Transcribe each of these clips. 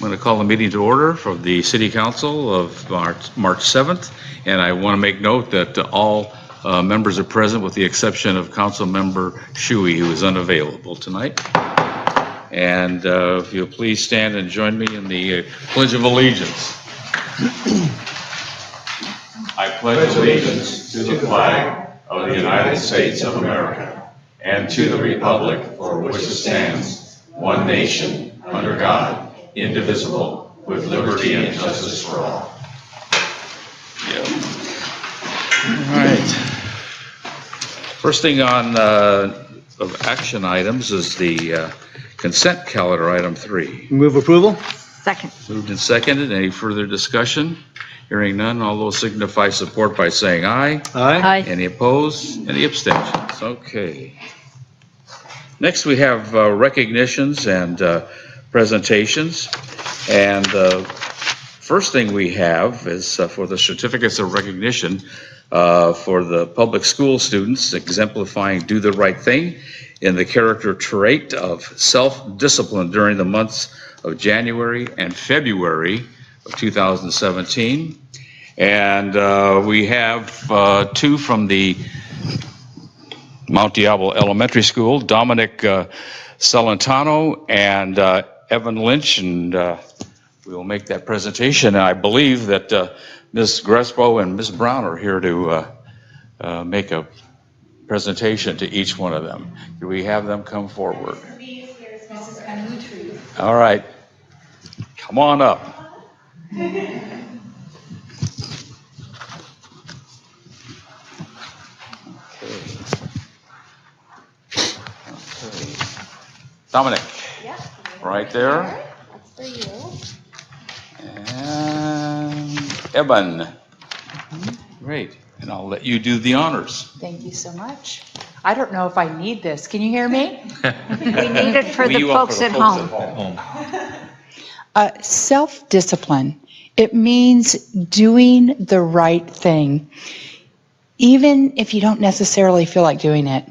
going to call the meeting to order for the City Council of March 7th. And I want to make note that all members are present with the exception of Council Member Shuey, who is unavailable tonight. And if you'll please stand and join me in the Pledge of Allegiance. I pledge allegiance to the flag of the United States of America and to the republic for which it stands, one nation, under God, indivisible, with liberty and justice for all. Yeah. All right. First thing on of action items is the consent calendar, item 3. Move approval. Second. Moved and seconded. Any further discussion? Hearing none, all those signify support by saying aye. Aye. Any opposed? Any abstentions? Okay. Next, we have recognitions and presentations. And the first thing we have is for the certificates of recognition for the public school students exemplifying do the right thing in the character trait of self-discipline during the months of January and February of 2017. And we have 2 from the Mount Diablo Elementary School, Dominic Celentano and Evan Lynch, and we will make that presentation. And I believe that Ms. Grespo and Ms. Brown are here to make a presentation to each one of them. Do we have them come forward? All right. Come on up. Dominic, right there. That's for you. And Evan. Great. And I'll let you do the honors. Thank you so much. I don't know if I need this. Can you hear me? We need it for the folks at home. Self-discipline. It means doing the right thing, even if you don't necessarily feel like doing it.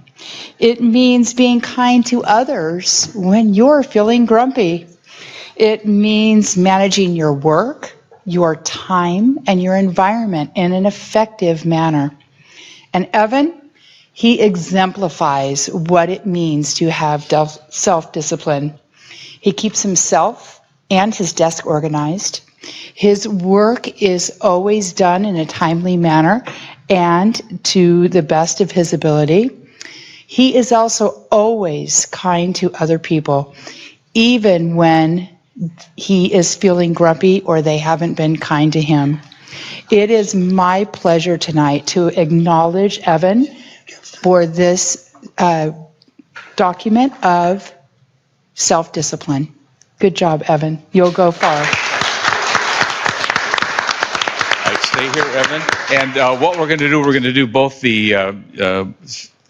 It means being kind to others when you're feeling grumpy. It means managing your work, your time, and your environment in an effective manner. And Evan, he exemplifies what it means to have self-discipline. He keeps himself and his desk organized. His work is always done in a timely manner and to the best of his ability. He is also always kind to other people, even when he is feeling grumpy or they haven't been kind to him. It is my pleasure tonight to acknowledge Evan for this document of self-discipline. Good job, Evan. You'll go far. All right, stay here, Evan. And what we're going to do both the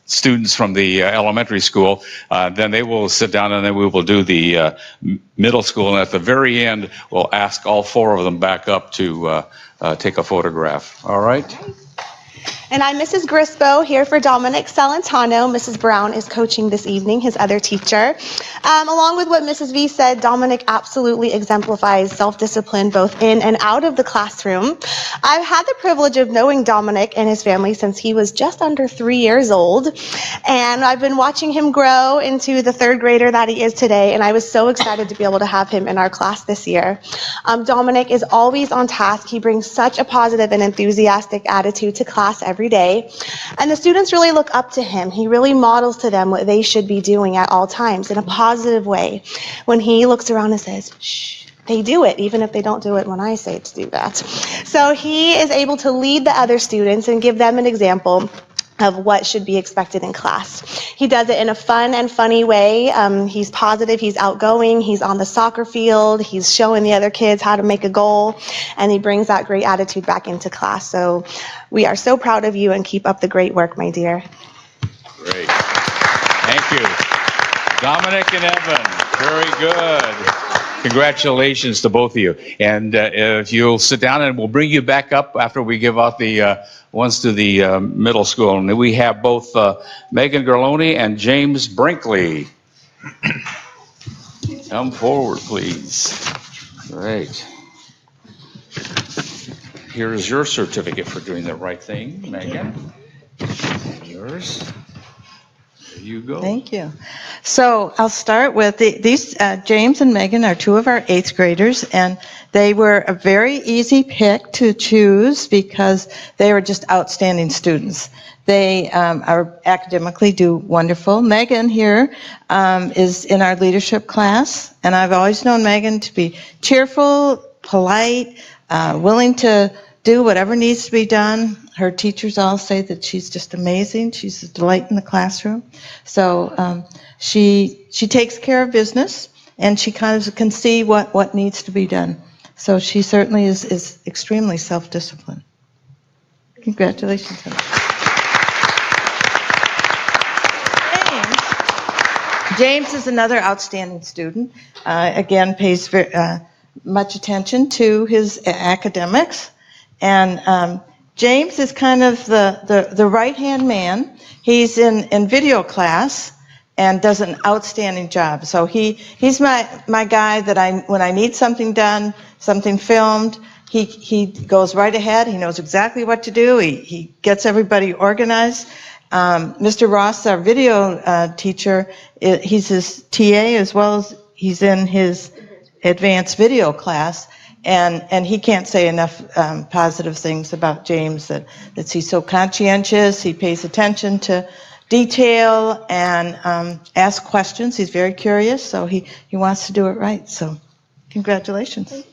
students from the elementary school, then they will sit down and then we will do the middle school. And at the very end, we'll ask all 4 of them back up to take a photograph. All right? And I'm Mrs. Grispo here for Dominic Celentano. Mrs. Brown is coaching this evening, his other teacher. Along with what Mrs. V said, Dominic absolutely exemplifies self-discipline both in and out of the classroom. I've had the privilege of knowing Dominic and his family since he was just under 3 years old. And I've been watching him grow into the 3rd grader that he is today. And I was so excited to be able to have him in our class this year. Dominic is always on task. He brings such a positive and enthusiastic attitude to class every day. And the students really look up to him. He really models to them what they should be doing at all times in a positive way. When he looks around and says, shh, they do it, even if they don't do it when I say to do that. So he is able to lead the other students and give them an example of what should be expected in class. He does it in a fun and funny way. He's positive, he's outgoing, he's on the soccer field, he's showing the other kids how to make a goal, and he brings that great attitude back into class. So we are so proud of you and keep up the great work, my dear. Great. Thank you. Dominic and Evan, very good. Congratulations to both of you. And if you'll sit down, and we'll bring you back up after we give out the ones to the middle school. And we have both Megan Garloni and James Brinkley. Come forward, please. Great. Here is your certificate for doing the right thing, Megan. And yours. There you go. Thank you. So I'll start with these. James and Megan are two of our 8th graders, and they were a very easy pick to choose because they were just outstanding students. They are academically do wonderful. Megan here is in our leadership class, and I've always known Megan to be cheerful, polite, willing to do whatever needs to be done. Her teachers all say that she's just amazing. She's a delight in the classroom. So she takes care of business, and she kind of can see what needs to be done. So she certainly is extremely self-disciplined. Congratulations. James is another outstanding student. Again, pays very, much attention to his academics. And James is kind of the right-hand man. He's in video class and does an outstanding job. So he's my guy that when I need something done, something filmed, he goes right ahead. He knows exactly what to do. He gets everybody organized. Mr. Ross, our video teacher, he's his TA as well as he's in his advanced video class. And he can't say enough positive things about James, that he's so conscientious, he pays attention to detail and asks questions. He's very curious, so he wants to do it right. So congratulations. Okay,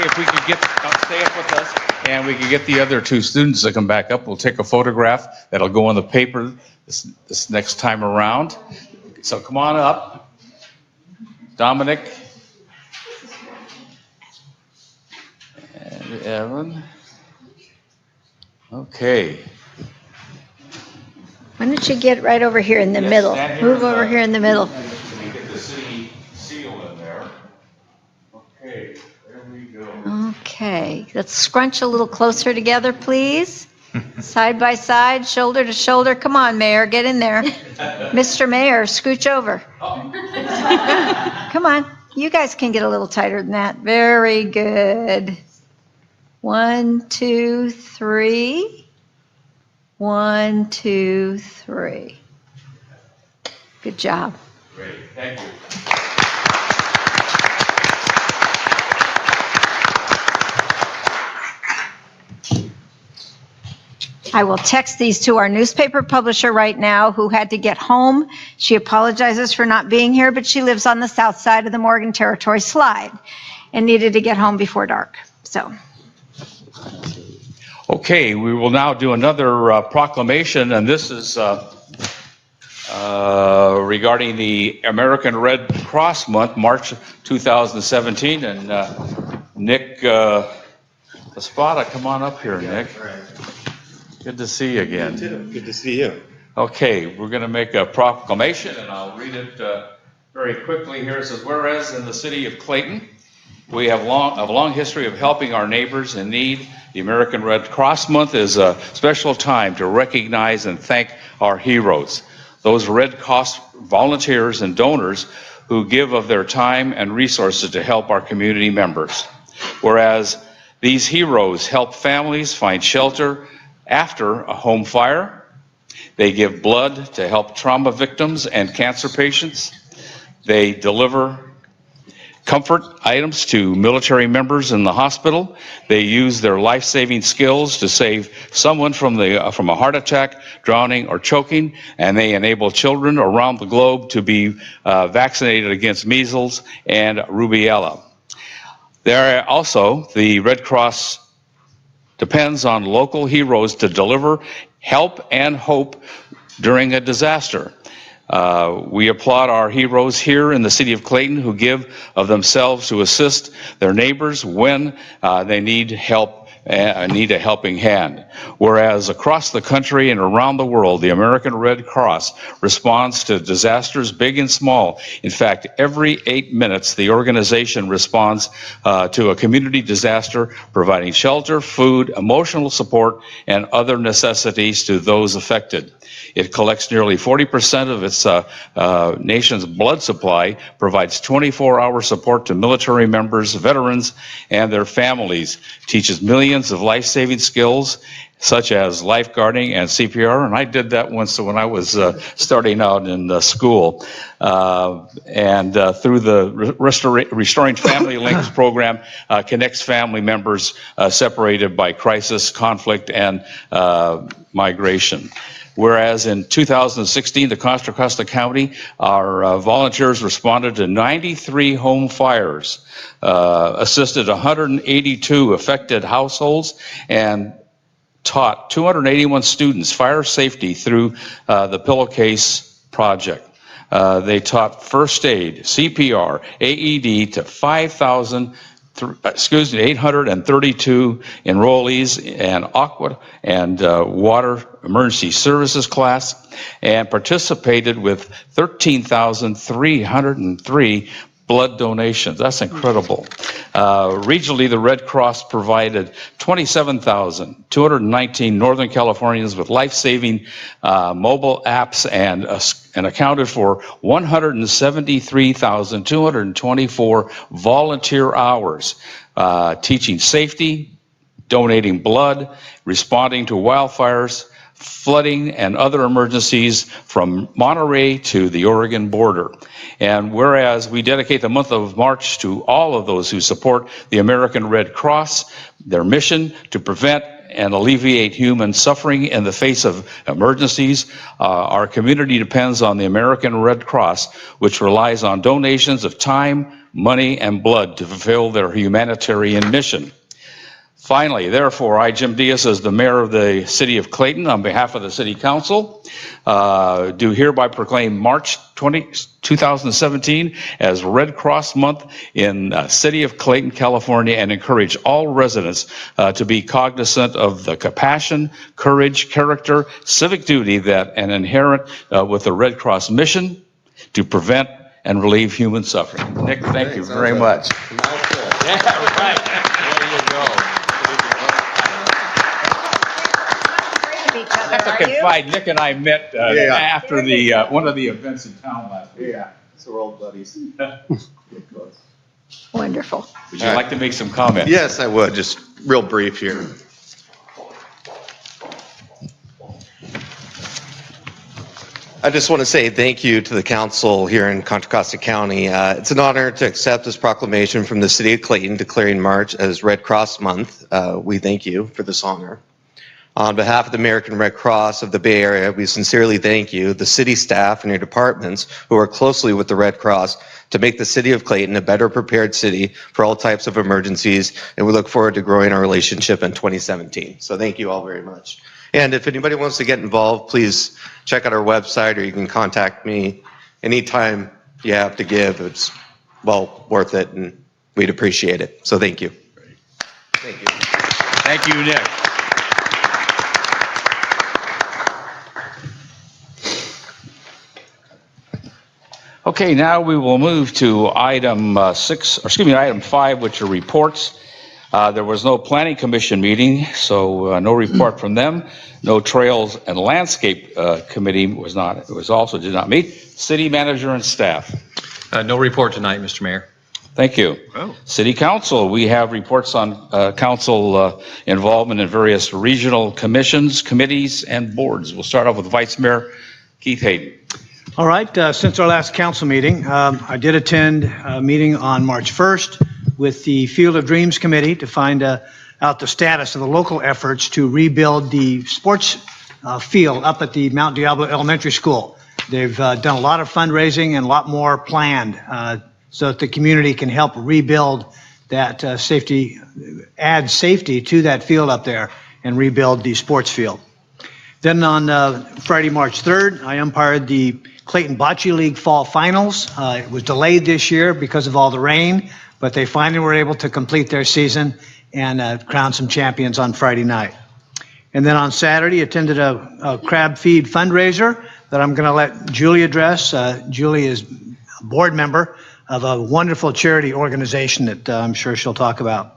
if we could stay up with us, and we could get the other 2 students to come back up. We'll take a photograph that'll go on the paper this next time around. So come on up. Dominic and Evan. Okay. Why don't you get right over here in the middle? Move over here in the middle. Can we get the city seal in there? Okay, there we go. Okay, let's scrunch a little closer together, please. Side by side, shoulder to shoulder. Come on, Mayor, get in there. Mr. Mayor, scooch over. Come on, you guys can get a little tighter than that. Very good. 1, 2, 3. 1, 2, 3. Good job. Great, thank you. I will text these to our newspaper publisher right now, who had to get home. She apologizes for not being here, but she lives on the south side of the Morgan Territory Slide and needed to get home before dark. So. Okay, we will now do another proclamation, and this is regarding the American Red Cross Month, March 2017. And Nick Espada, come on up here, Nick. Good to see you again. You too. Good to see you. Okay, we're going to make a proclamation, and I'll read it very quickly here. It says, whereas in the city of Clayton, we have a long history of helping our neighbors in need. The American Red Cross Month is a special time to recognize and thank our heroes, those Red Cross volunteers and donors who give of their time and resources to help our community members. Whereas these heroes help families find shelter after a home fire, they give blood to help trauma victims and cancer patients, they deliver comfort items to military members in the hospital, they use their life-saving skills to save someone from a heart attack, drowning, or choking, and they enable children around the globe to be vaccinated against measles and rubella. There are also, the Red Cross depends on local heroes to deliver help and hope during a disaster. We applaud our heroes here in the city of Clayton who give of themselves to assist their neighbors when they need help need a helping hand. Whereas across the country and around the world, the American Red Cross responds to disasters big and small. In fact, every 8 minutes, the organization responds to a community disaster, providing shelter, food, emotional support, and other necessities to those affected. It collects nearly 40% of its nation's blood supply, provides 24-hour support to military members, veterans, and their families, teaches millions of life-saving skills such as lifeguarding and CPR, and I did that once when I was starting out in school. And through the Restoring Family Links program, connects family members separated by crisis, conflict, and migration. Whereas in 2016, the Contra Costa County, our volunteers responded to 93 home fires, assisted 182 affected households, and taught 281 students fire safety through the Pillowcase project. They taught first aid, CPR, AED to 832 enrollees and aqua and water emergency services class, and participated with 13,303 blood donations. That's incredible. Regionally, the Red Cross provided 27,219 Northern Californians with life-saving mobile apps and accounted for 173,224 volunteer hours, teaching safety, donating blood, responding to wildfires, flooding, and other emergencies from Monterey to the Oregon border. And whereas we dedicate the month of March to all of those who support the American Red Cross, their mission to prevent and alleviate human suffering in the face of emergencies, our community depends on the American Red Cross, which relies on donations of time, money, and blood to fulfill their humanitarian mission. Finally, therefore, I, Jim Diaz, as the mayor of the city of Clayton, on behalf of the city council, do hereby proclaim March 2017 as Red Cross Month in city of Clayton, California, and encourage all residents to be cognizant of the compassion, courage, character, civic duty that an inherent with the Red Cross mission to prevent and relieve human suffering. Nick, thank you very much. Yeah, right. There you go. That's a confide. Nick and I met after the one of the events in town last week. Yeah, so we're old buddies. Wonderful. Would you like to make some comments? Yes, I would. Just real brief here. I just want to say thank you to the council here in Contra Costa County. It's an honor to accept this proclamation from the city of Clayton declaring March as Red Cross Month. We thank you for this honor. On behalf of the American Red Cross of the Bay Area, we sincerely thank you, the city staff and your departments who work closely with the Red Cross to make the city of Clayton a better prepared city for all types of emergencies, and we look forward to growing our relationship in 2017. So thank you all very much. And if anybody wants to get involved, please check out our website, or you can contact me anytime you have to give. It's well worth it, and we'd appreciate it. So thank you. Thank you. Thank you, Nick. Okay, now we will move to item item 5, which are reports. There was no planning commission meeting, so no report from them. No trails and landscape committee did not meet. City manager and staff. No report tonight, Mr. Mayor. Thank you. Oh. City council, we have reports on council involvement in various regional commissions, committees, and boards. We'll start off with Vice Mayor Keith Hayden. All right, since our last council meeting, I did attend a meeting on March 1st with the Field of Dreams Committee to find out the status of the local efforts to rebuild the sports field up at the Mount Diablo Elementary School. They've done a lot of fundraising and a lot more planned so that the community can help rebuild that add safety to that field up there and rebuild the sports field. Then on Friday, March 3rd, I umpired the Clayton Bocce League Fall Finals. It was delayed this year because of all the rain, but they finally were able to complete their season, and crowned some champions on Friday night. And then on Saturday, attended a crab feed fundraiser that I'm going to let Julie address. Julie is a board member of a wonderful charity organization that I'm sure she'll talk about.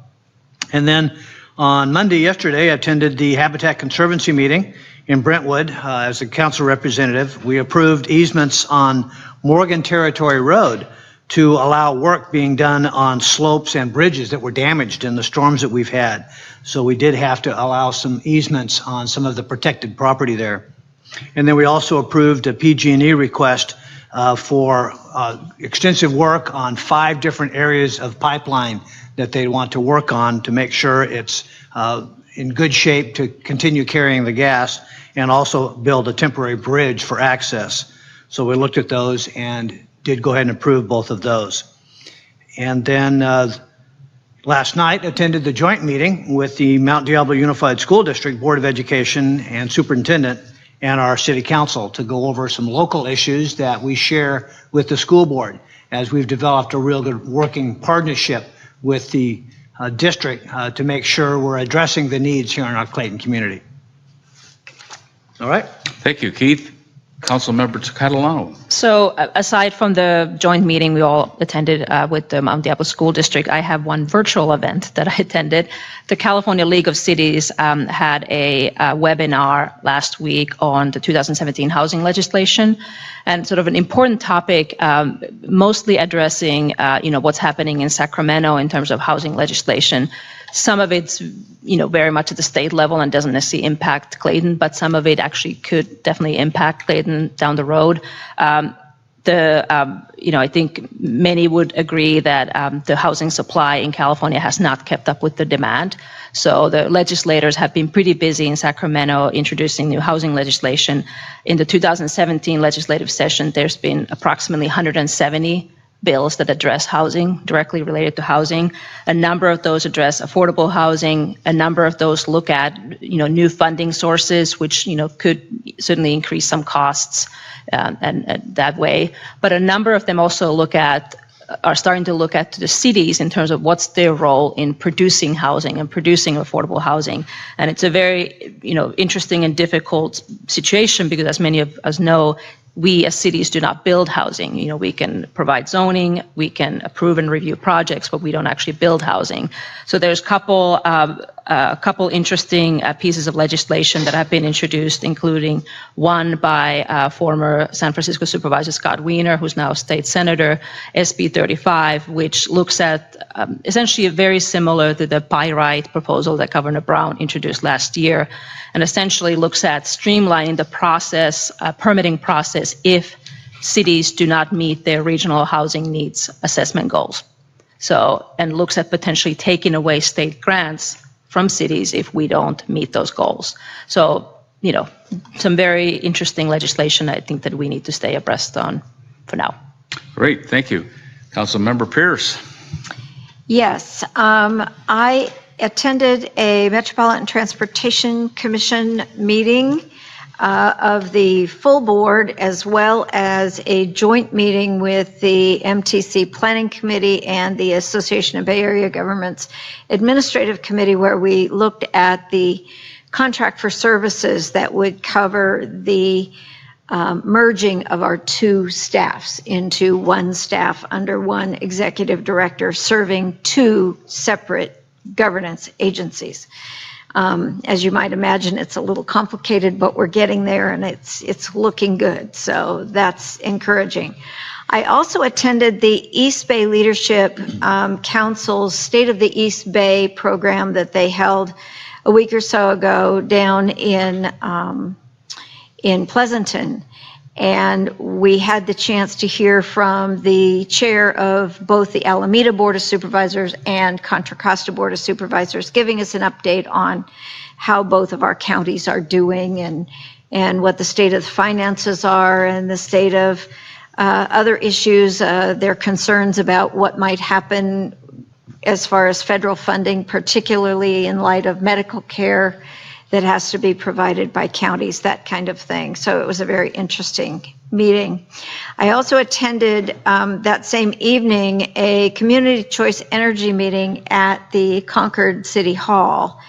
And then on Monday, yesterday, I attended the Habitat Conservancy meeting in Brentwood as a council representative. We approved easements on Morgan Territory Road to allow work being done on slopes and bridges that were damaged in the storms that we've had. So we did have to allow some easements on some of the protected property there. And then we also approved a PG&E request for extensive work on 5 different areas of pipeline that they want to work on to make sure it's in good shape to continue carrying the gas, and also build a temporary bridge for access. So we looked at those and did go ahead and approve both of those. And then last night attended the joint meeting with the Mount Diablo Unified School District Board of Education and Superintendent and our City Council to go over some local issues that we share with the school board, as we've developed a real good working partnership with the district to make sure we're addressing the needs here in our Clayton community. All right. Thank you, Keith. Councilmember Catalano. So aside from the joint meeting we all attended with the Mount Diablo School District, I have one virtual event that I attended. The California League of Cities had a webinar last week on the 2017 housing legislation, and sort of an important topic, mostly addressing what's happening in Sacramento in terms of housing legislation. Some of it's very much at the state level and doesn't necessarily impact Clayton, but some of it actually could definitely impact Clayton down the road. I think many would agree that the housing supply in California has not kept up with the demand. So the legislators have been pretty busy in Sacramento introducing new housing legislation. In the 2017 legislative session, there's been approximately 170 bills that address housing, directly related to housing. A number of those address affordable housing. A number of those look at, new funding sources, which, could certainly increase some costs and that way. But a number of them also are starting to look at the cities in terms of what's their role in producing housing and producing affordable housing. And it's a very, interesting and difficult situation because, as many of us know, we as cities do not build housing. We can provide zoning, we can approve and review projects, but we don't actually build housing. So there's a couple interesting pieces of legislation that have been introduced, including one by former San Francisco Supervisor Scott Wiener, who's now a state senator, SB 35, which looks at essentially very similar to the by right proposal that Governor Brown introduced last year, and essentially looks at streamlining the process, permitting process, if cities do not meet their regional housing needs assessment goals. So, and looks at potentially taking away state grants from cities if we don't meet those goals. So, some very interesting legislation I think that we need to stay abreast on for now. Great, thank you. Councilmember Pierce. Yes, I attended a Metropolitan Transportation Commission meeting of the full board, as well as a joint meeting with the MTC Planning Committee and the Association of Bay Area Governments Administrative Committee, where we looked at the contract for services that would cover the merging of our 2 staffs into one staff under one executive director serving 2 separate governance agencies. As you might imagine, it's a little complicated, but we're getting there and it's looking good. So that's encouraging. I also attended the East Bay Leadership Council's State of the East Bay program that they held a week or so ago down in Pleasanton. And we had the chance to hear from the chair of both the Alameda Board of Supervisors and Contra Costa Board of Supervisors, giving us an update on how both of our counties are doing and what the state of the finances are and the state of other issues, their concerns about what might happen as far as federal funding, particularly in light of medical care that has to be provided by counties, that kind of thing. So it was a very interesting meeting. I also attended that same evening a community choice energy meeting at the Concord City Hall,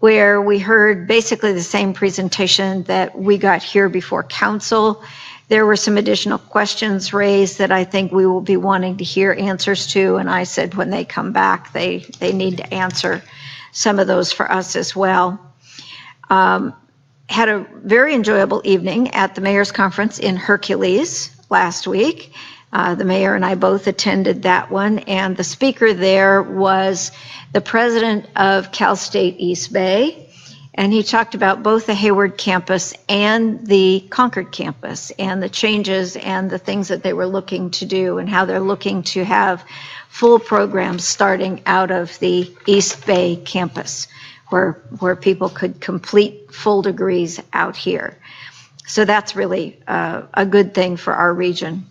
where we heard basically the same presentation that we got here before council. There were some additional questions raised that I think we will be wanting to hear answers to, and I said when they come back, they need to answer some of those for us as well. Had a very enjoyable evening at the Mayor's Conference in Hercules last week. The mayor and I both attended that one, and the speaker there was the president of Cal State East Bay, and he talked about both the Hayward campus and the Concord campus and the changes and the things that they were looking to do and how they're looking to have full programs starting out of the East Bay campus where people could complete full degrees out here. So that's really a good thing for our region.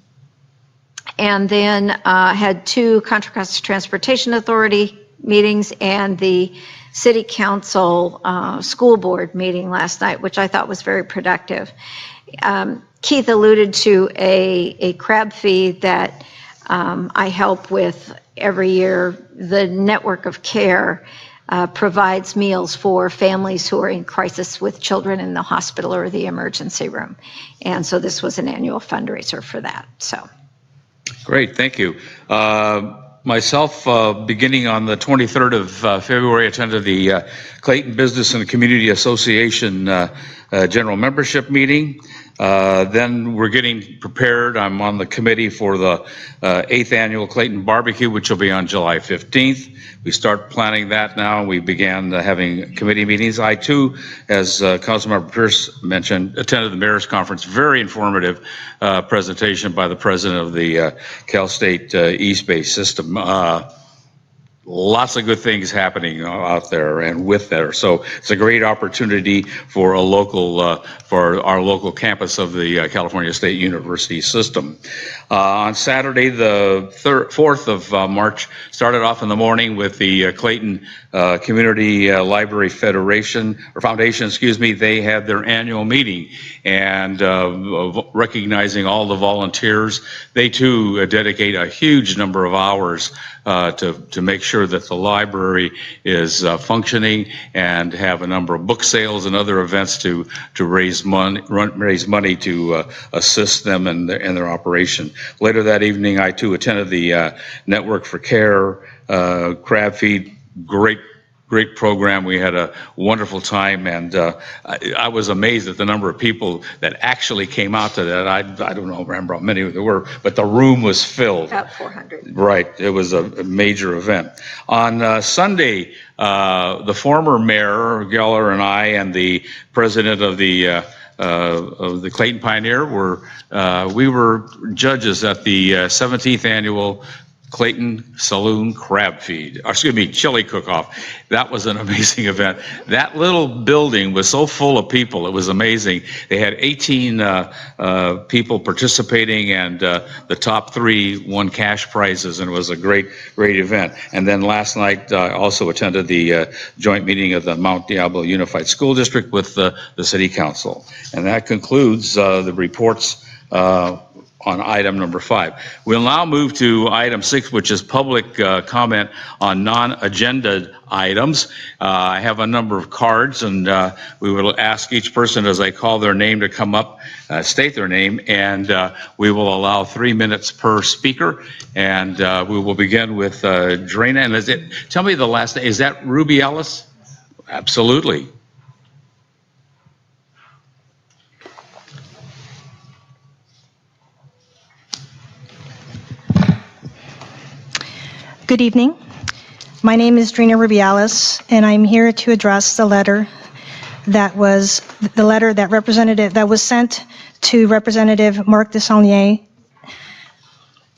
And then had two Contra Costa Transportation Authority meetings and the City Council School Board meeting last night, which I thought was very productive. Keith alluded to a crab feed that I help with every year. The Network of Care provides meals for families who are in crisis with children in the hospital or the emergency room. And so this was an annual fundraiser for that. So. Great, thank you. Myself, beginning on the 23rd of February, attended the Clayton Business and Community Association General Membership Meeting. Then we're getting prepared. I'm on the committee for the 8th Annual Clayton Barbecue, which will be on July 15th. We start planning that now. We began having committee meetings. I, too, as Councilmember Pierce mentioned, attended the Mayor's Conference. Very informative presentation by the president of the Cal State East Bay system. Lots of good things happening out there and with there. So it's a great opportunity for a local, for our local campus of the California State University system. On Saturday, the 4th of March, started off in the morning with the Clayton Community Library Federation, or Foundation, excuse me. They had their annual meeting, and recognizing all the volunteers. They too dedicate a huge number of hours to make sure that the library is functioning, and have a number of book sales and other events to raise money to assist them in their operation. Later that evening, I too attended the Network for Care crab feed. Great program. We had a wonderful time, and I was amazed at the number of people that actually came out to that. I don't remember how many there were, but the room was filled. About 400. Right. It was a major event. On Sunday, the former mayor, Geller, and I, and the president of the Clayton Pioneer we were judges at the 17th annual Clayton Saloon Crab Feed, chili cook-off. That was an amazing event. That little building was so full of people, it was amazing. They had 18 people participating, and the top 3 won cash prizes, and it was a great event. And then last night, I also attended the joint meeting of the Mount Diablo Unified School District with the City Council. And that concludes the reports on item number 5. We'll now move to item 6, which is public comment on non-agenda items. I have a number of cards, and we will ask each person as I call their name to come up, state their name, and we will allow 3 minutes per speaker. And we will begin with Drana. And tell me the last name, is that Ruby Ellis? Absolutely. Good evening. My name is Drina Rubiales, and I'm here to address the letter that was sent to Representative Marc Desaulniers.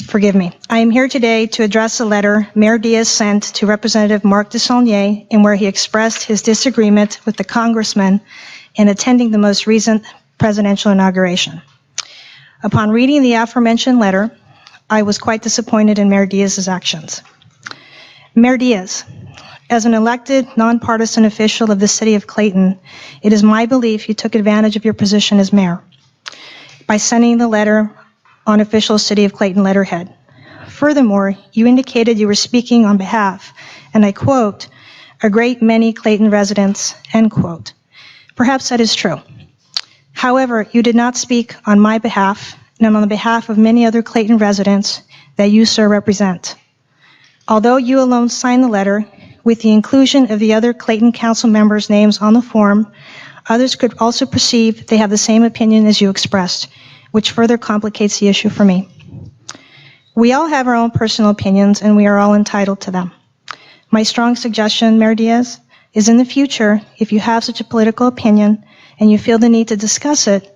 Forgive me. I am here today to address a letter Mayor Diaz sent to Representative Marc Desaulniers, in where he expressed his disagreement with the congressman in attending the most recent presidential inauguration. Upon reading the aforementioned letter, I was quite disappointed in Mayor Diaz's actions. Mayor Diaz, As an elected, nonpartisan official of the city of Clayton, it is my belief you took advantage of your position as mayor by sending the letter on official City of Clayton letterhead. Furthermore, you indicated you were speaking on behalf, and I quote, a great many Clayton residents, end quote. Perhaps that is true. However, you did not speak on my behalf and on the behalf of many other Clayton residents that you, sir, represent. Although you alone signed the letter, with the inclusion of the other Clayton Council members' names on the form, others could also perceive they have the same opinion as you expressed, which further complicates the issue for me. We all have our own personal opinions, and we are all entitled to them. My strong suggestion, Mayor Diaz, is in the future, if you have such a political opinion and you feel the need to discuss it,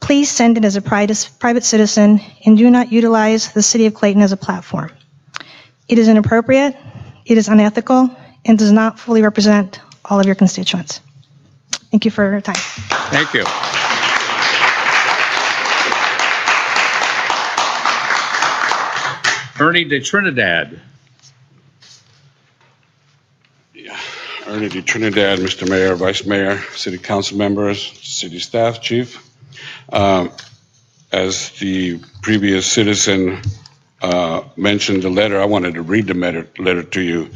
please send it as a private citizen and do not utilize the City of Clayton as a platform. It is inappropriate, it is unethical, and does not fully represent all of your constituents. Thank you for your time. Thank you. Ernie de Trinidad. Ernie de Trinidad, Mr. Mayor, Vice Mayor, City Council members, City staff, Chief. As the previous citizen mentioned the letter, I wanted to read the letter to you.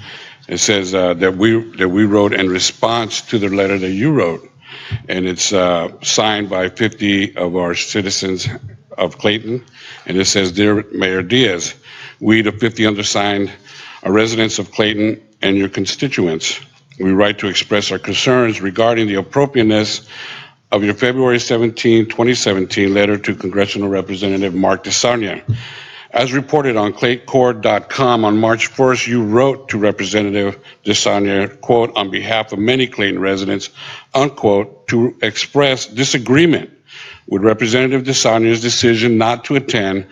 It says that we wrote in response to the letter that you wrote, and it's signed by 50 of our citizens of Clayton, and it says, Dear Mayor Diaz, we, the 50 undersigned, are residents of Clayton and your constituents. We write to express our concerns regarding the appropriateness of your February 17, 2017 letter to Congressional Representative Mark DeSarnia. As reported on claytonca.gov on March 1st, you wrote to Representative DeSarnia, quote, on behalf of many Clayton residents, unquote, to express disagreement with Representative DeSarnia's decision not to attend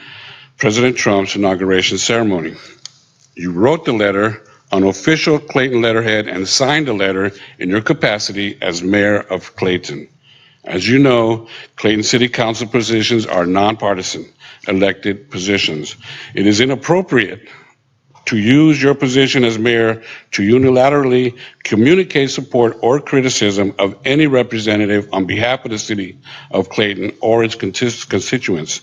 President Trump's inauguration ceremony. You wrote the letter on official Clayton letterhead and signed the letter in your capacity as mayor of Clayton. As you know, Clayton City Council positions are nonpartisan elected positions. It is inappropriate to use your position as mayor to unilaterally communicate support or criticism of any representative on behalf of the city of Clayton or its constituents.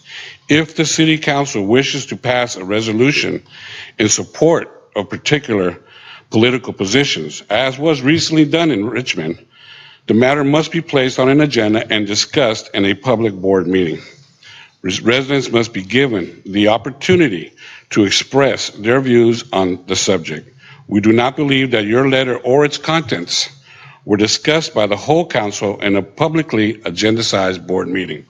If the city council wishes to pass a resolution in support of particular political positions, as was recently done in Richmond, the matter must be placed on an agenda and discussed in a public board meeting. Residents must be given the opportunity to express their views on the subject. We do not believe that your letter or its contents were discussed by the whole council in a publicly agendized board meeting.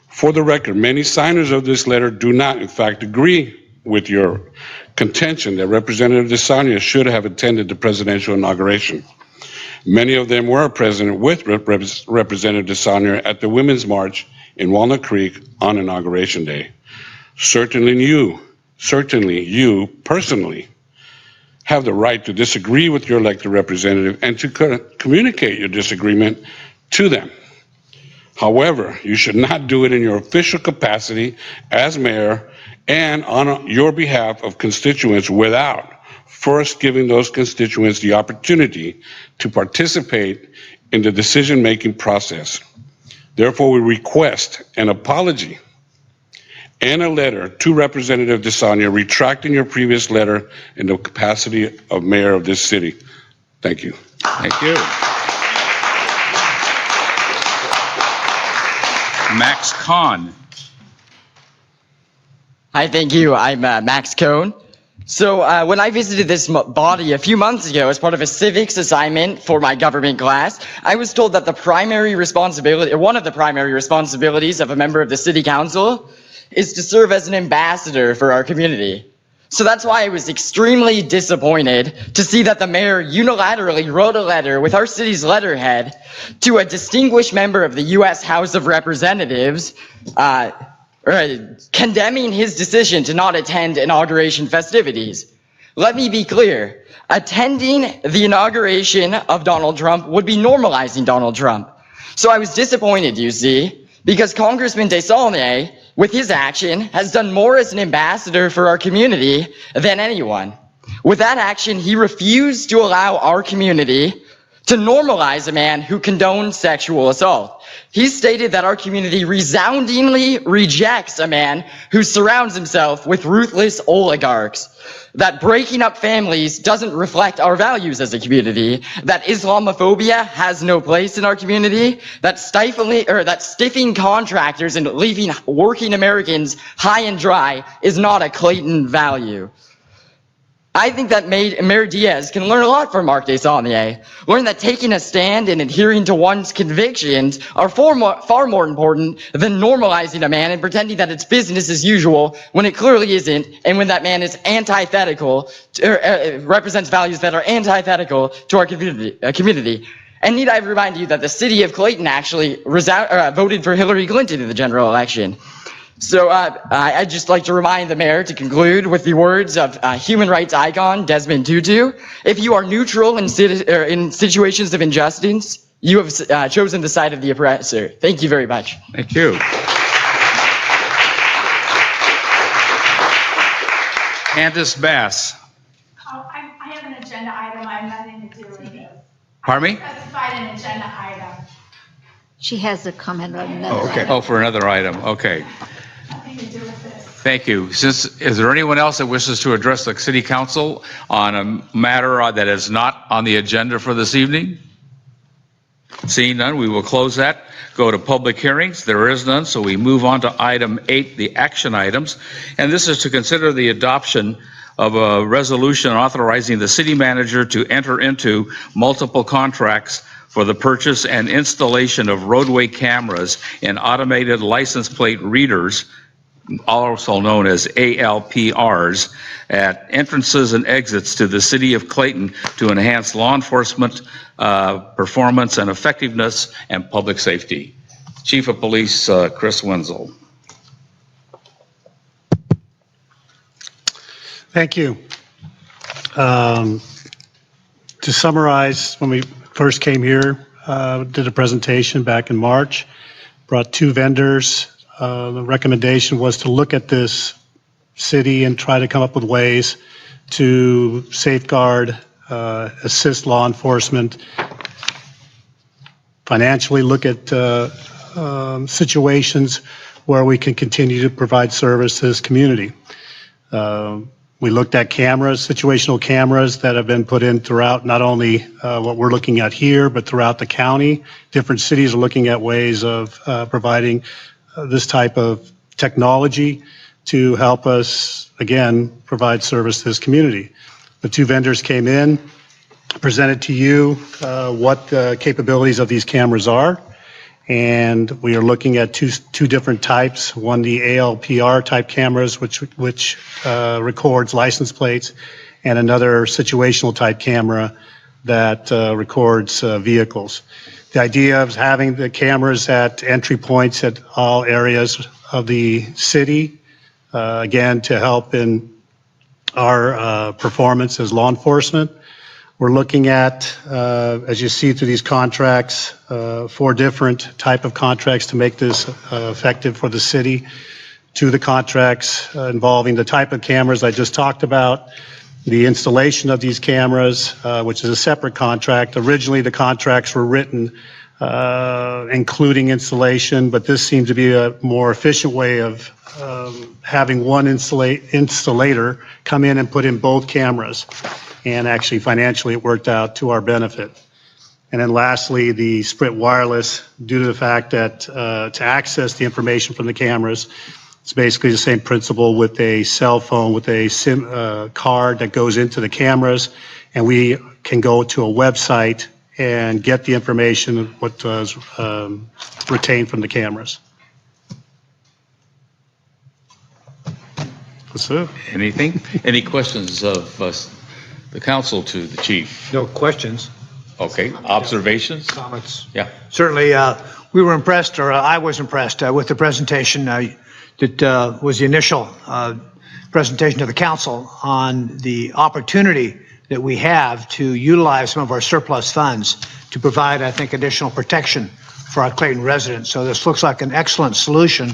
For the record, many signers of this letter do not, in fact, agree with your contention that Representative DeSarnia should have attended the presidential inauguration. Many of them were present with Representative DeSarnia at the Women's March in Walnut Creek on Inauguration Day. Certainly you personally have the right to disagree with your elected representative and to communicate your disagreement to them. However, you should not do it in your official capacity as mayor and on your behalf of constituents without first giving those constituents the opportunity to participate in the decision-making process. Therefore, we request an apology and a letter to Representative DeSarnia retracting your previous letter in the capacity of mayor of this city. Thank you. Thank you. Max Kahn. Hi, thank you. I'm Max Cohn. So when I visited this body a few months ago as part of a civics assignment for my government class, I was told that the primary responsibility, or one of the primary responsibilities of a member of the city council is to serve as an ambassador for our community. So that's why I was extremely disappointed to see that the mayor unilaterally wrote a letter with our city's letterhead to a distinguished member of the U.S. House of Representatives, condemning his decision to not attend inauguration festivities. Let me be clear, attending the inauguration of Donald Trump would be normalizing Donald Trump. So I was disappointed, you see, because Congressman DeSarnia, with his action, has done more as an ambassador for our community than anyone. With that action, he refused to allow our community to normalize a man who condones sexual assault. He stated that our community resoundingly rejects a man who surrounds himself with ruthless oligarchs, that breaking up families doesn't reflect our values as a community, that Islamophobia has no place in our community, that stiffing contractors and leaving working Americans high and dry is not a Clayton value. I think that Mayor Diaz can learn a lot from Mark Desaulniers. Learn that taking a stand and adhering to one's convictions are far more important than normalizing a man and pretending that it's business as usual when it clearly isn't, and when that man is antithetical, represents values that are antithetical to our community. And need I remind you that the city of Clayton actually voted for Hillary Clinton in the general election. So I'd just like to remind the mayor to conclude with the words of human rights icon Desmond Tutu. If you are neutral in situations of injustice, you have chosen the side of the oppressor. Thank you very much. Thank you. Candace Bass. Oh, I have an agenda item. I have nothing to do with it. Pardon me? Specified an agenda item. She has a comment on another. Okay. Oh, for another item. Okay. Nothing to do with this. Thank you. Is there anyone else that wishes to address the city council on a matter that is not on the agenda for this evening? Seeing none, we will close that. Go to public hearings. There is none, so we move on to item 8, the action items. And this is to consider the adoption of a resolution authorizing the city manager to enter into multiple contracts for the purchase and installation of roadway cameras and automated license plate readers, also known as ALPRs, at entrances and exits to the city of Clayton to enhance law enforcement performance and effectiveness and public safety. Chief of Police Chris Wenzel. Thank you. To summarize, when we first came here, did a presentation back in March, brought 2 vendors. The recommendation was to look at this city and try to come up with ways to safeguard, assist law enforcement, financially look at situations where we can continue to provide service to this community. We looked at cameras, situational cameras that have been put in throughout not only what we're looking at here, but throughout the county. Different cities are looking at ways of providing this type of technology to help us, again, provide service to this community. The 2 vendors came in, presented to you what the capabilities of these cameras are. And we are looking at two different types. One, the ALPR type cameras, which records license plates, and another situational type camera that records vehicles. The idea of having the cameras at entry points at all areas of the city, again, to help in our performance as law enforcement. We're looking at, as you see through these contracts, 4 different type of contracts to make this effective for the city. 2 of the contracts involving the type of cameras I just talked about, the installation of these cameras, which is a separate contract. Originally, the contracts were written including installation, but this seemed to be a more efficient way of having one installator come in and put in both cameras. And actually, financially, it worked out to our benefit. And then lastly, the Sprint wireless, due to the fact that to access the information from the cameras, it's basically the same principle with a cell phone, with a SIM card that goes into the cameras, and we can go to a website and get the information, what was retained from the cameras. That's it. Anything? Any questions of the council to the chief? No questions. Okay, observations? Comments. Yeah. Certainly, we were impressed, or I was impressed with the presentation that was the initial presentation to the council on the opportunity that we have to utilize some of our surplus funds to provide, I think, additional protection for our Clayton residents. So this looks like an excellent solution,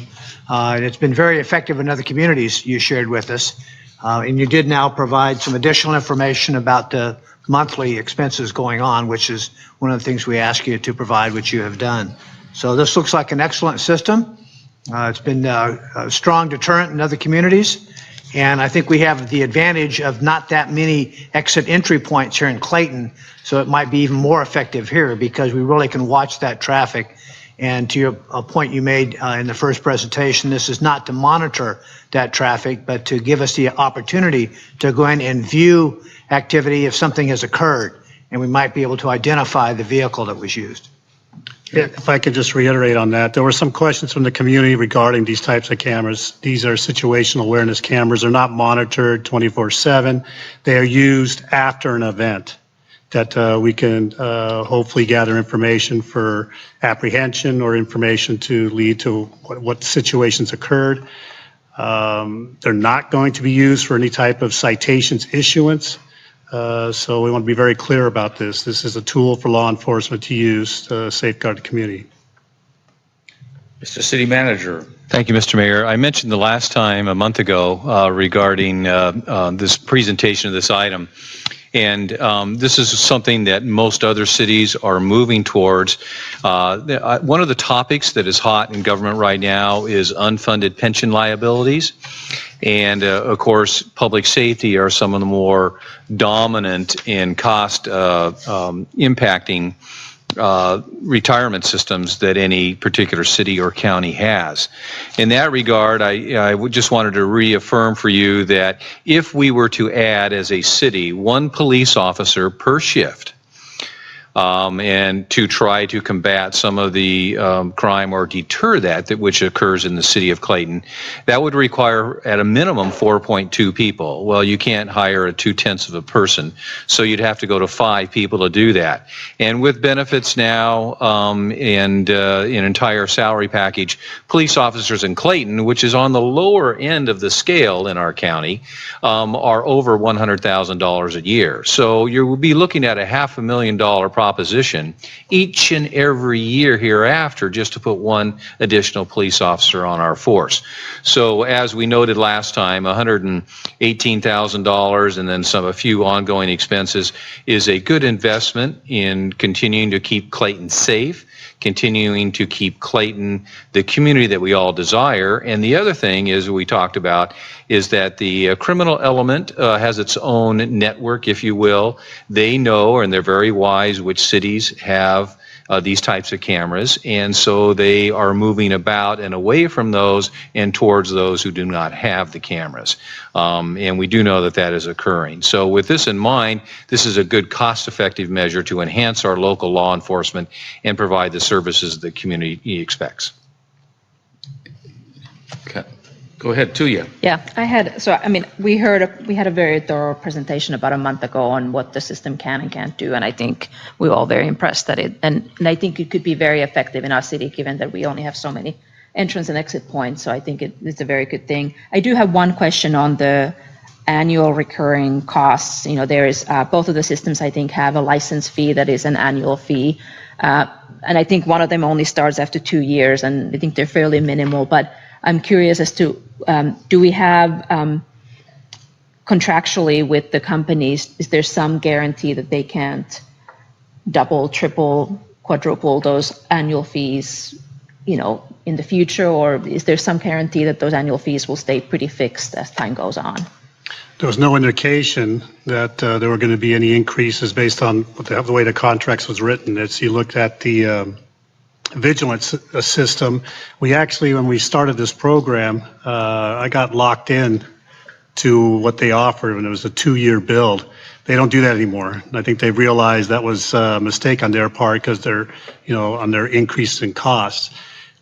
and it's been very effective in other communities you shared with us. And you did now provide some additional information about the monthly expenses going on, which is one of the things we ask you to provide, which you have done. So this looks like an excellent system. It's been a strong deterrent in other communities. And I think we have the advantage of not that many exit entry points here in Clayton, so it might be even more effective here because we really can watch that traffic. And to your point you made in the first presentation, this is not to monitor that traffic, but to give us the opportunity to go in and view activity if something has occurred, and we might be able to identify the vehicle that was used. Yeah, if I could just reiterate on that, there were some questions from the community regarding these types of cameras. These are situational awareness cameras. They're not monitored 24/7. They are used after an event that we can hopefully gather information for apprehension or information to lead to what situations occurred. They're not going to be used for any type of citations issuance. So we want to be very clear about this. This is a tool for law enforcement to use to safeguard the community. Mr. City Manager. Thank you, Mr. Mayor. I mentioned the last time, a month ago, regarding this presentation of this item. And this is something that most other cities are moving towards. One of the topics that is hot in government right now is unfunded pension liabilities. And of course, public safety are some of the more dominant in cost impacting retirement systems that any particular city or county has. In that regard, I just wanted to reaffirm for you that if we were to add as a city one police officer per shift, and to try to combat some of the crime or deter that which occurs in the city of Clayton, that would require at a minimum 4.2 people. Well, you can't hire a 2/10 of a person, so you'd have to go to 5 people to do that. And with benefits now and an entire salary package, police officers in Clayton, which is on the lower end of the scale in our county, are over $100,000 a year. So you will be looking at a $500,000 proposition each and every year hereafter just to put one additional police officer on our force. So as we noted last time, $118,000 and then a few ongoing expenses is a good investment in continuing to keep Clayton safe, continuing to keep Clayton the community that we all desire. And the other thing is we talked about is that the criminal element has its own network, if you will. They know, and they're very wise, which cities have these types of cameras, and so they are moving about and away from those and towards those who do not have the cameras. And we do know that that is occurring. So with this in mind, this is a good cost-effective measure to enhance our local law enforcement and provide the services the community expects. Okay. Go ahead, Tuya. Yeah, we had a very thorough presentation about a month ago on what the system can and can't do, and I think we were all very impressed at it. And I think it could be very effective in our city, given that we only have so many entrance and exit points. So I think it's a very good thing. I do have one question on the annual recurring costs. You know, there is both of the systems I think have a license fee that is an annual fee, and I think one of them only starts after 2 years, and I think they're fairly minimal. But I'm curious as to, do we have contractually with the companies, is there some guarantee that they can't double, triple, quadruple those annual fees, you know, in the future? Or is there some guarantee that those annual fees will stay pretty fixed as time goes on? There was no indication that there were going to be any increases based on the way the contracts was written. As you looked at the vigilance system, we actually, when we started this program, I got locked in to what they offered, and it was a 2-year build. They don't do that anymore. I think they realized that was a mistake on their part because they're, you know, on their increase in costs.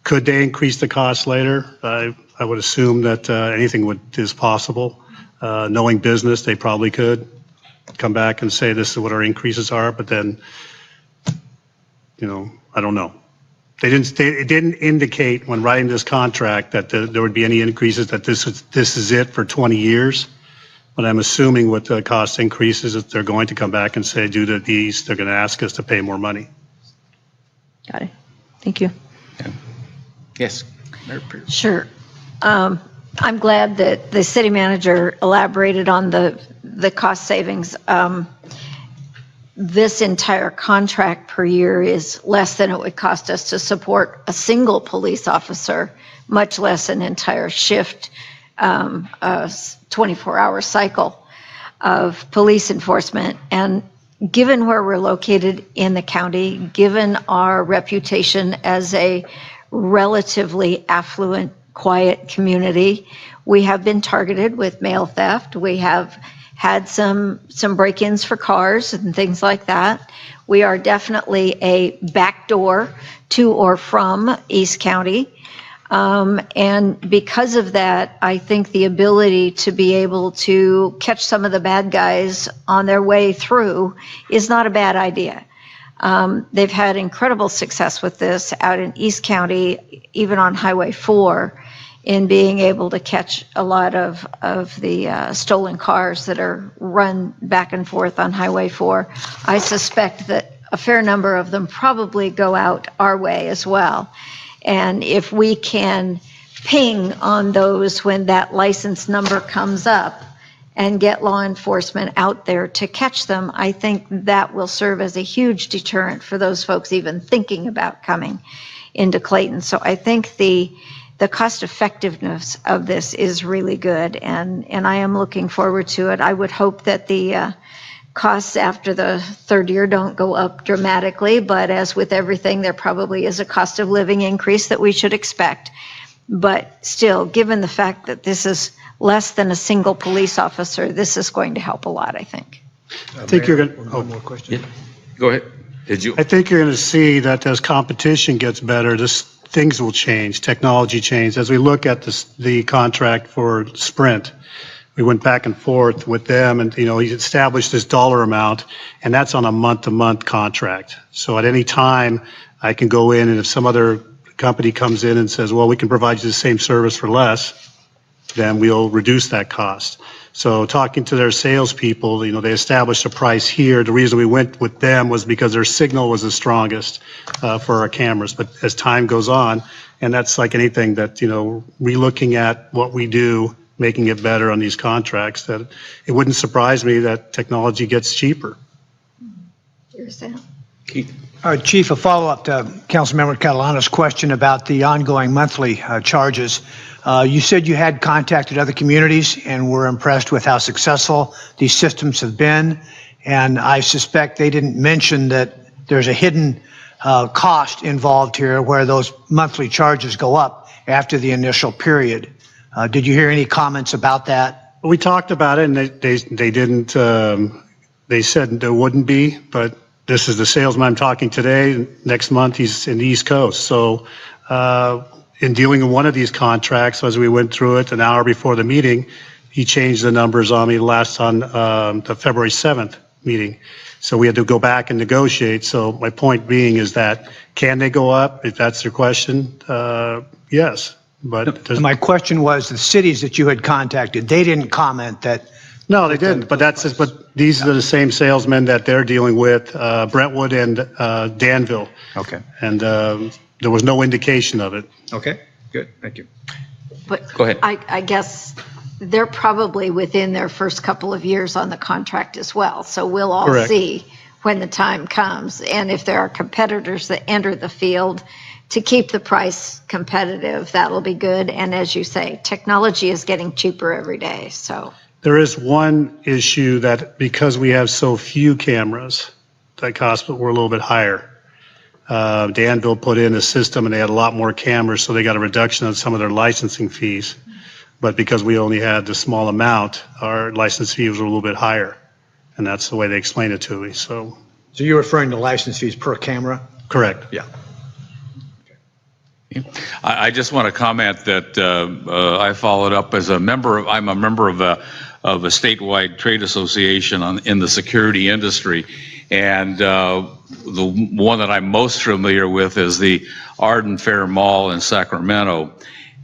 Could they increase the costs later? I would assume that anything is possible. Knowing business, they probably could come back and say this is what our increases are, but then, you know, I don't know. It didn't indicate when writing this contract that there would be any increases, that this is it for 20 years. But I'm assuming with the cost increases, that they're going to come back and say, due to these, they're going to ask us to pay more money. Got it. Thank you. Yeah. Yes. Sure. I'm glad that the city manager elaborated on the cost savings. This entire contract per year is less than it would cost us to support a single police officer, much less an entire shift, a 24-hour cycle of police enforcement. And given where we're located in the county, given our reputation as a relatively affluent, quiet community, we have been targeted with mail theft. We have had some break-ins for cars and things like that. We are definitely a backdoor to or from East County. And because of that, I think the ability to be able to catch some of the bad guys on their way through is not a bad idea. They've had incredible success with this out in East County, even on Highway 4, in being able to catch a lot of the stolen cars that are run back and forth on Highway 4. I suspect that a fair number of them probably go out our way as well. And if we can ping on those when that license number comes up and get law enforcement out there to catch them, I think that will serve as a huge deterrent for those folks even thinking about coming into Clayton. So I think the cost effectiveness of this is really good, and I am looking forward to it. I would hope that the costs after the third year don't go up dramatically, but as with everything, there probably is a cost of living increase that we should expect. But still, given the fact that this is less than a single police officer, this is going to help a lot, I think. I think you're going to, One more question. Yeah. Go ahead. Did you? I think you're going to see that as competition gets better, things will change, technology change. As we look at the contract for Sprint, we went back and forth with them, and he established this dollar amount, and that's on a month-to-month contract. So at any time, I can go in, and if some other company comes in and says, well, we can provide you the same service for less, then we'll reduce that cost. So talking to their salespeople, they established a price here. The reason we went with them was because their signal was the strongest for our cameras. But as time goes on, and that's like anything that, relooking at what we do, making it better on these contracts, that it wouldn't surprise me that technology gets cheaper. Here's Sam. Keith. All right, Chief, a follow-up to Councilmember Catalano's question about the ongoing monthly charges. You said you had contacted other communities and were impressed with how successful these systems have been. And I suspect they didn't mention that there's a hidden cost involved here where those monthly charges go up after the initial period. Did you hear any comments about that? We talked about it, and they didn't, they said there wouldn't be, but this is the salesman I'm talking today. Next month, he's in the East Coast. So in dealing with one of these contracts, as we went through it an hour before the meeting, he changed the numbers on me last on the February 7th meeting. So we had to go back and negotiate. So my point being is that, can they go up? If that's your question, yes. But my question was the cities that you had contacted, they didn't comment that. No, they didn't. But these are the same salesmen that they're dealing with, Brentwood and Danville. Okay. And there was no indication of it. Okay. Good. Thank you. But Go ahead. I guess they're probably within their first couple of years on the contract as well. So we'll all Correct. see when the time comes. And if there are competitors that enter the field to keep the price competitive, that'll be good. And as you say, technology is getting cheaper every day. So There is one issue that because we have so few cameras, the costs were a little bit higher. Danville put in a system and they had a lot more cameras, so they got a reduction on some of their licensing fees. But because we only had the small amount, our license fees were a little bit higher. And that's the way they explained it to me. So you're referring to license fees per camera? correct. Yeah. I just want to comment that I followed up as a member of, I'm a member of a statewide trade association in the security industry. And the one that I'm most familiar with is the Arden Fair Mall in Sacramento.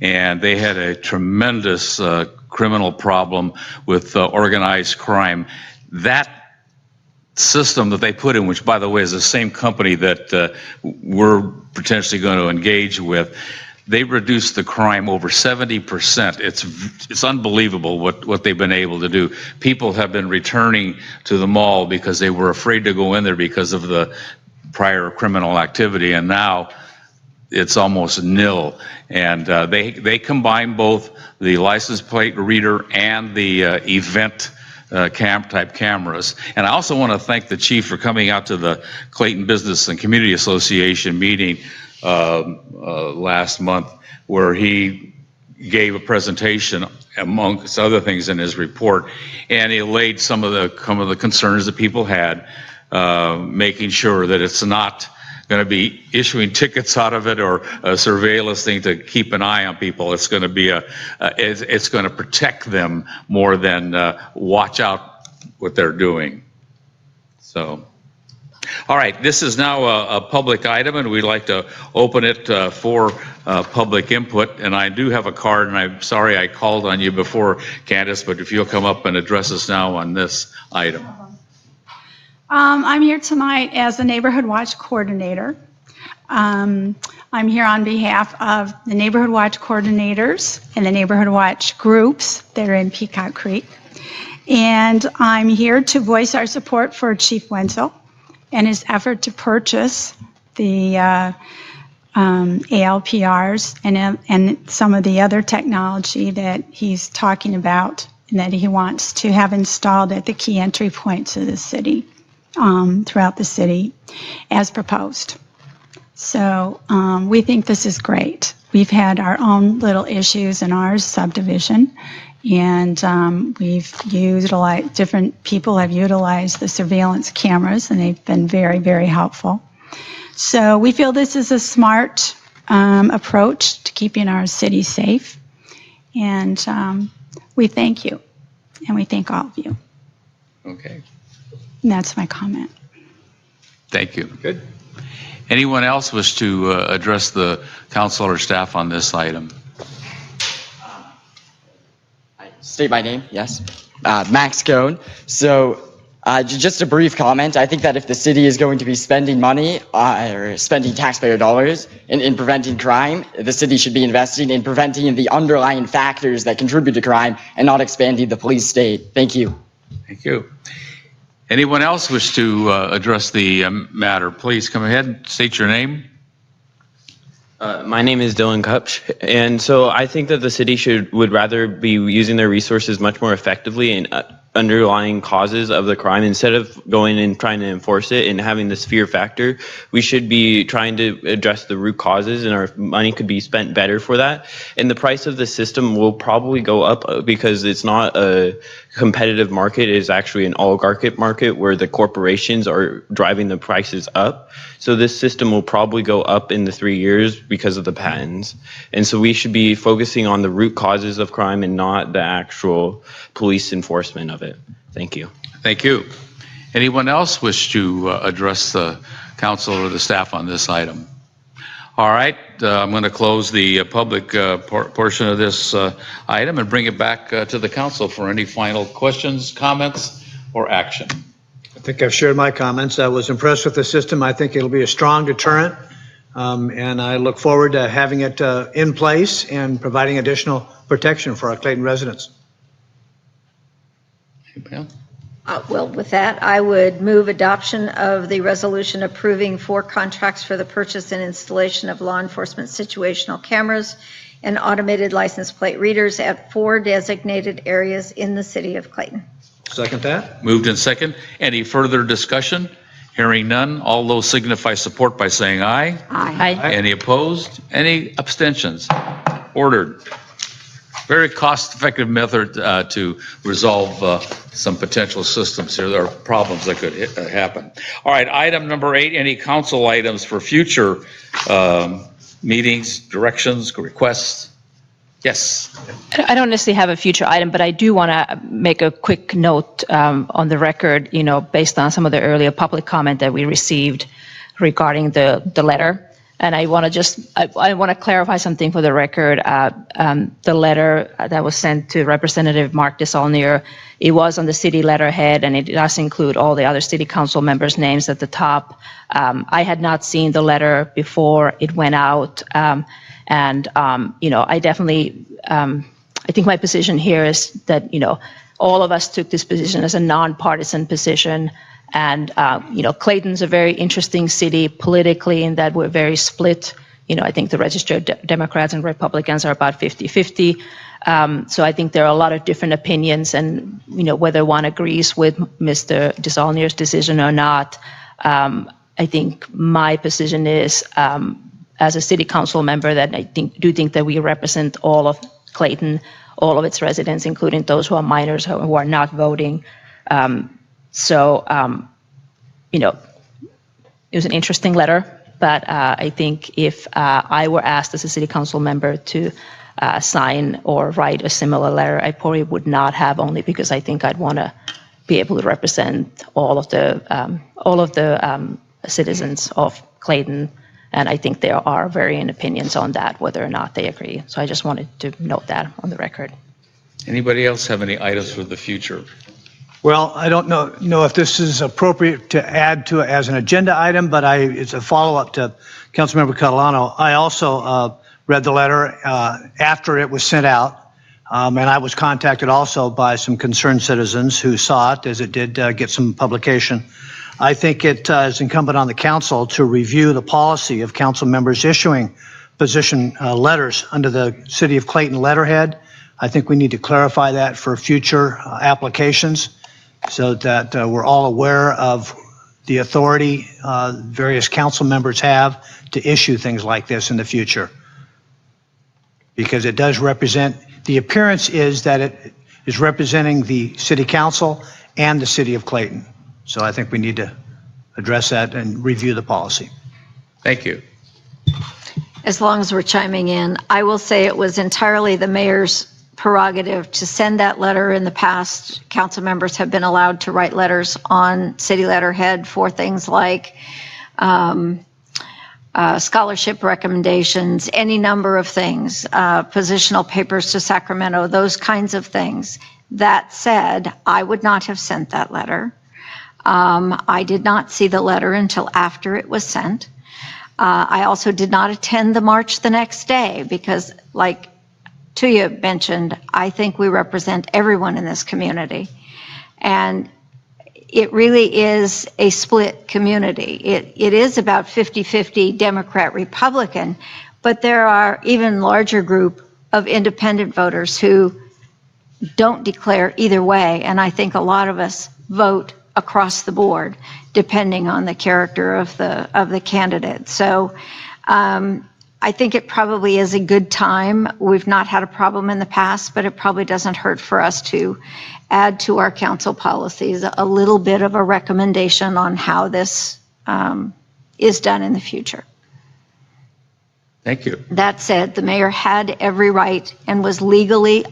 And they had a tremendous criminal problem with organized crime. That system that they put in, which by the way is the same company that we're potentially going to engage with, they reduced the crime over 70%. It's unbelievable what they've been able to do. People have been returning to the mall because they were afraid to go in there because of the prior criminal activity, and now it's almost nil. And they combine both the license plate reader and the event type cameras. And I also want to thank the chief for coming out to the Clayton Business and Community Association meeting last month, where he gave a presentation amongst other things in his report, and he laid some of the concerns that people had, making sure that it's not going to be issuing tickets out of it or a surveillance thing to keep an eye on people. It's going to be it's going to protect them more than watch out what they're doing. So, all right, this is now a public item, and we'd like to open it for public input. And I do have a card, and I'm sorry I called on you before, Candace, but if you'll come up and address us now on this item. I'm here tonight as the Neighborhood Watch Coordinator. I'm here on behalf of the Neighborhood Watch Coordinators and the Neighborhood Watch groups that are in Peacock Creek. And I'm here to voice our support for Chief Wenzel and his effort to purchase the ALPRs and some of the other technology that he's talking about and that he wants to have installed at the key entry points of the city, throughout the city, as proposed. So we think this is great. We've had our own little issues in our subdivision, and we've utilized, different people have utilized the surveillance cameras, and they've been very, very helpful. So we feel this is a smart approach to keeping our city safe, and we thank you, and we thank all of you. Okay. And that's my comment. Thank you. Good. Anyone else wish to address the council or staff on this item? State my name, yes. Max Cohn. So just a brief comment. I think that if the city is going to be spending money or spending taxpayer dollars in preventing crime, the city should be investing in preventing the underlying factors that contribute to crime and not expanding the police state. Thank you. Thank you. Anyone else wish to address the matter? Please come ahead and state your name. My name is Dylan Kupch, and so I think that the city would rather be using their resources much more effectively in underlying causes of the crime instead of going and trying to enforce it and having this fear factor. We should be trying to address the root causes, and our money could be spent better for that. And the price of the system will probably go up because it's not a competitive market. It is actually an oligarchic market where the corporations are driving the prices up. So this system will probably go up in the 3 years because of the patents. And so we should be focusing on the root causes of crime and not the actual police enforcement of it. Thank you. Thank you. Anyone else wish to address the council or the staff on this item? All right, I'm going to close the public portion of this item and bring it back to the council for any final questions, comments, or action. I think I've shared my comments. I was impressed with the system. I think it'll be a strong deterrent, and I look forward to having it in place and providing additional protection for our Clayton residents. Well, with that, I would move adoption of the resolution approving 4 contracts for the purchase and installation of law enforcement situational cameras and automated license plate readers at 4 designated areas in the city of Clayton. Second that. Moved and second. Any further discussion? Hearing none, all those signify support by saying aye. Aye. Any opposed? Any abstentions? Ordered. Very cost-effective method to resolve some potential systems here. There are problems that could happen. All right, item number 8, any council items for future meetings, directions, requests? Yes. I don't necessarily have a future item, but I do want to make a quick note on the record, based on some of the earlier public comment that we received regarding the letter And I want to clarify something for the record. The letter that was sent to Representative Mark DeSaulnier, it was on the city letterhead, and it does include all the other city council members' names at the top. I had not seen the letter before it went out, I definitely, I think my position here is that all of us took this position as a nonpartisan position. And, Clayton's a very interesting city politically in that we're very split. I think the registered Democrats and Republicans are about 50-50. So I think there are a lot of different opinions, and, whether one agrees with Mr. DeSaulnier's decision or not, I think my position is, as a city council member, that I do think that we represent all of Clayton, all of its residents, including those who are minors who are not voting. It was an interesting letter, but I think if I were asked as a city council member to sign or write a similar letter, I probably would not have, only because I think I'd want to be able to represent all of the citizens of Clayton, and I think there are varying opinions on that, whether or not they agree. So I just wanted to note that on the record. Anybody else have any items for the future? Well, I don't know if this is appropriate to add to it as an agenda item, but it's a follow-up to Councilmember Catalano. I also read the letter after it was sent out, and I was contacted also by some concerned citizens who saw it, as it did get some publication. I think it is incumbent on the council to review the policy of council members issuing position letters under the City of Clayton letterhead. I think we need to clarify that for future applications, so that we're all aware of the authority various council members have to issue things like this in the future. Because it does represent, the appearance is that it is representing the city council and the city of Clayton. So I think we need to address that and review the policy. Thank you. As long as we're chiming in, I will say it was entirely the mayor's prerogative to send that letter. In the past, council members have been allowed to write letters on city letterhead for things like scholarship recommendations, any number of things, positional papers to Sacramento, those kinds of things. That said, I would not have sent that letter. I did not see the letter until after it was sent. I also did not attend the march the next day because, like Tuya mentioned, I think we represent everyone in this community. And it really is a split community. It is about 50-50 Democrat-Republican, but there are even larger group of independent voters who don't declare either way. And I think a lot of us vote across the board, depending on the character of the candidate. So I think it probably is a good time. We've not had a problem in the past, but it probably doesn't hurt for us to add to our council policies a little bit of a recommendation on how this is done in the future. Thank you. That said, the mayor had every right and was legally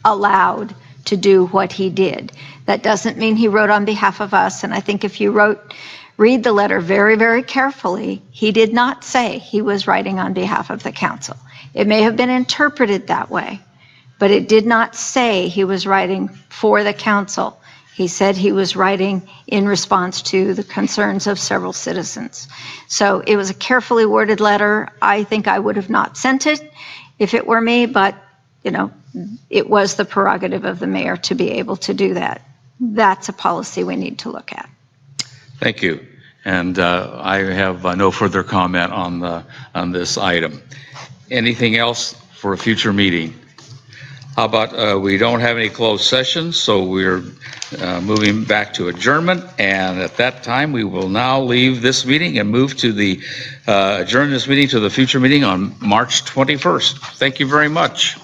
allowed to do what he did. That doesn't mean he wrote on behalf of us, and I think if you read the letter very, very carefully, he did not say he was writing on behalf of the council. It may have been interpreted that way, but it did not say he was writing for the council. He said he was writing in response to the concerns of several citizens. So it was a carefully worded letter. I think I would have not sent it if it were me, but it was the prerogative of the mayor to be able to do that. That's a policy we need to look at. Thank you. And I have no further comment on this item. Anything else for a future meeting? How about we don't have any closed sessions, so we're moving back to adjournment. And at that time, we will now leave this meeting and move to the adjourn this meeting to the future meeting on March 21st. Thank you very much.